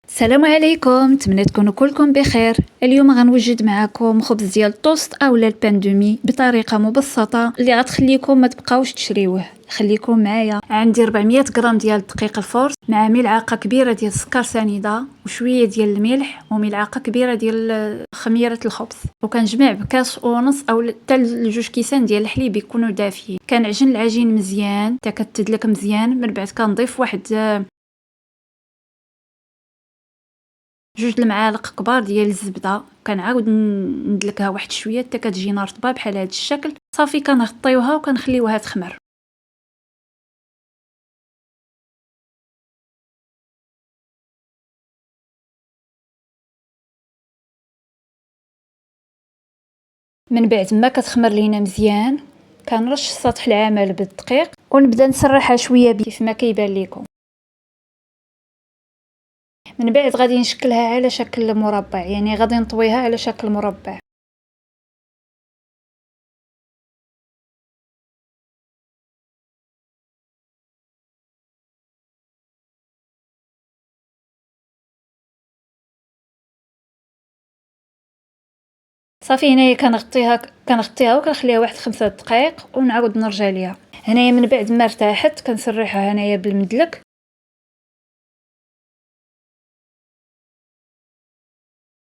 السلام عليكم، نتمنى تكونوا كلكم بخير. اليوم غنوجد معكم خبز ديال الطوست اولا البان دومي بطريقه مبسطه اللي غتخليكم ما تبقاوش تشريوه. خليكم معايا. عندي 400 غرام ديال الدقيق الفورس مع ملعقه كبيره ديال السكر سنيده وشويه ديال الملح وملعقه كبيره ديال خميره الخبز، وكنجمع بكاس ونص او حتى لجوج كيسان ديال الحليب يكونوا دافيين. كنعجن العجين مزيان حتى كتدلك مزيان. من بعد كنضيف واحد 2 المعالق كبار ديال الزبده، كنعاود ندلكها واحد شويه حتى كتجي رطبه بحال هذا الشكل. صافي كنغطيوها وكنخليوها تخمر. من بعد ما كتخمر لينا مزيان كنرش سطح العمل بالدقيق ونبدا نسرحها شويه كيف ما كيبان لكم. من بعد غادي نشكلها على شكل مربع، يعني غادي نطويها على شكل مربع. صافي هنايا كنغطيها وكنخليها واحد 5 دقائق ونعاود نرجع ليها. هنايا من بعد ما ارتاحت كنسرحها هنايا بالمدلك.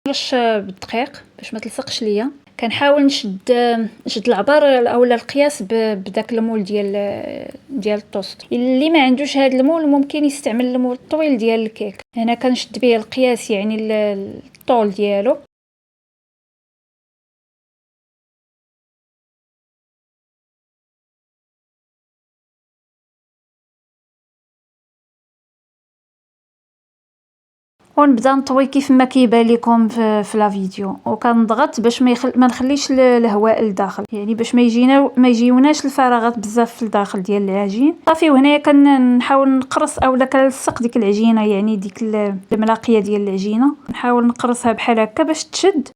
نرش بالدقيق باش ما تلصقش ليا. كنحاول نشد العبار اولا القياس بداك المول ديال الطوست. اللي ما عندوش هذا المول ممكن يستعمل المول الطويل ديال الكيك. هنا كنشد به القياس يعني الطول ديالو. ونبدا نطوي كيف ما كيبان لكم في لا فيديو، وكنضغط باش ما نخليش الهواء لداخل، يعني باش ما يجيوناش الفراغات بزاف في الداخل ديال العجين. صافي وهنايا كنحاول نقرص اولا كنلصق ديك العجينه، يعني ديك الملاقيه ديال العجينه نحاول نقرصها بحال هكا باش تشد.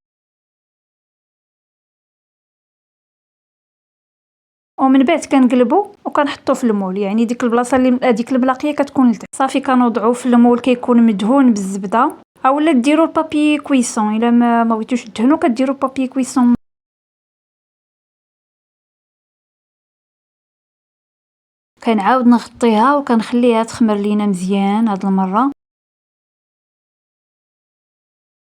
ومن بعد كنقلبو وكنحطو في المول، يعني ديك البلاصه اللي ديك الملاقيه كتكون لتحت. صافي كنوضعو في المول كيكون مدهون بالزبده، اولا ديروا البابي كويسون. الا ما بغيتوش تدهنوا كديروا بابي كويسون. كنعاود نغطيها وكنخليها تخمر لينا مزيان هاد المره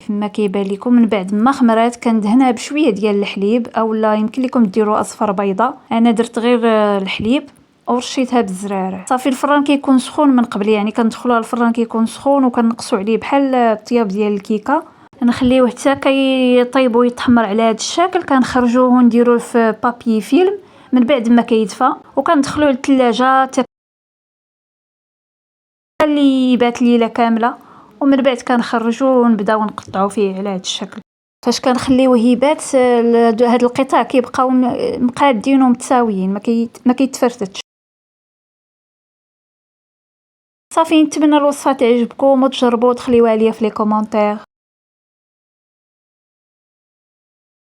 كما كيبان لكم. من بعد ما خمرات كندهنها بشويه ديال الحليب، اولا يمكن لكم ديروا اصفر بيضه. انا درت غير الحليب ورشيتها بالزراره. صافي الفران كيكون سخون من قبل، يعني كندخلوها الفران كيكون سخون وكنقصوا عليه بحال الطياب ديال الكيكه. نخليوه حتى كيطيب ويتحمر على هذا الشكل. كنخرجوه ونديروه في بابي فيلم من بعد ما كيدفى، وكندخلوه للثلاجه اللي يبات ليله كامله. ومن بعد كنخرجوه ونبداو نقطعوا فيه على هذا الشكل. فاش كنخليوه يبات هاد القطع كيبقاو مقادين ومتساويين، ما كيتفرتتش. صافي نتمنى الوصفه تعجبكم وتجربوا وتخليوها ليا في لي كومونتير.